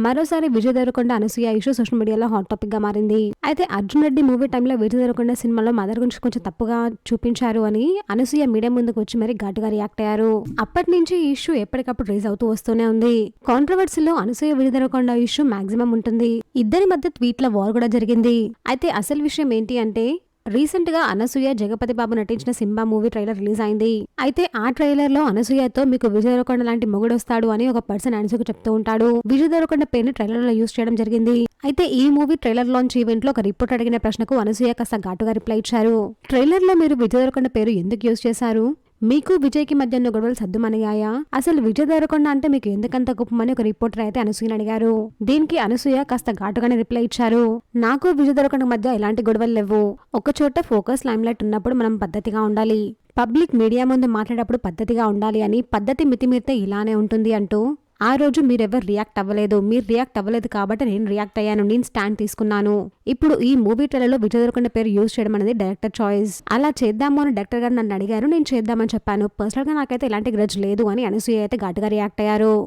మరోసారి Vijay Devarakonda Anasuya issue social మీడియాలో hot topic గా మారింది. అయితే అర్జున్ రెడ్డి మూవీ టైంలో విజయ్ దేవరకొండ సినిమాలో మదర్ గురించి కొంచెం తప్పుగా చూపించారు అని అనసూయ మీడియా ముందుకు వచ్చి మరి ఘాటుగా రియాక్ట్ అయ్యారు. అప్పటి నుంచి ఈ ఇష్యూ ఎప్పటికప్పుడు రేజ్ అవుతూ వస్తూనే ఉంది. కాంట్రవర్సీలో అనసూయ విజయ్ దేవరకొండ ఇష్యూ మాక్సిమం ఉంటుంది. ఇద్దరి మధ్య ట్వీట్ల వార్ కూడా జరిగింది. అయితే అసలు విషయం ఏంటి అంటే రీసెంట్ గా అనసూయ జగపతి బాబు నటించిన సింబా మూవీ ట్రైలర్ రిలీజ్ అయింది. అయితే ఆ ట్రైలర్ లో అనసూయతో మీకు విజయ్ దేవరకొండ లాంటి మొగుడు వస్తాడు అని ఒక పర్సన్ అనసూయకు చెప్తూ ఉంటాడు. విజయ్ దేవరకొండ పేరుని ట్రైలర్ లో యూజ్ చేయడం జరిగింది. అయితే ఈ మూవీ ట్రైలర్ లాంచ్ ఈవెంట్ లో ఒక రిపోర్ట్ అడిగిన ప్రశ్నకు అనసూయ కాస్త ఘాటుగా రిప్లై ఇచ్చారు. ట్రైలర్ లో మీరు విజయ్ దేవరకొండ పేరు ఎందుకు యూజ్ చేశారు? మీకు విజయ్ కి మధ్య గొడవలు సద్దుమణిగాయా? అసలు విజయ్ దేవరకొండ అంటే మీకు ఎందుకంత కోపమని ఒక రిపోర్టర్ అయితే అనసూయని అడిగారు. దీనికి అనసూయ కాస్త ఘాటుగానే రిప్లై ఇచ్చారు. నాకు విజయ్ దేవరకొండ మధ్య ఎలాంటి గొడవలు లేవు. ఒక చోట ఫోకస్ లైమ్లైట్ ఉన్నప్పుడు మనం పద్ధతిగా ఉండాలి. పబ్లిక్ మీడియా ముందు మాట్లాడేటప్పుడు పద్ధతిగా ఉండాలి అని, పద్ధతి మితిమీరితే ఇలానే ఉంటుంది అంటూ ఆ రోజు మీరెవరు రియాక్ట్ అవ్వలేదు. మీరు రియాక్ట్ అవ్వలేదు కాబట్టి నేను రియాక్ట్ అయ్యాను. నేను స్టాండ్ తీసుకున్నాను. ఇప్పుడు ఈ మూవీ ట్రైలర్లో విజయ్ దేవరకొండ పేరు యూజ్ చేయడం అనేది డైరెక్టర్ చాయిస్. అలా చేద్దాము అని డైరెక్టర్ గారు నన్ను అడిగారు. నేను చేద్దామని చెప్పాను. పర్సనల్ గా నాకైతే ఎలాంటి గ్రడ్జ్ లేదు అని అనసూయ అయితే ఘాటుగా రియాక్ట్ అయ్యారు.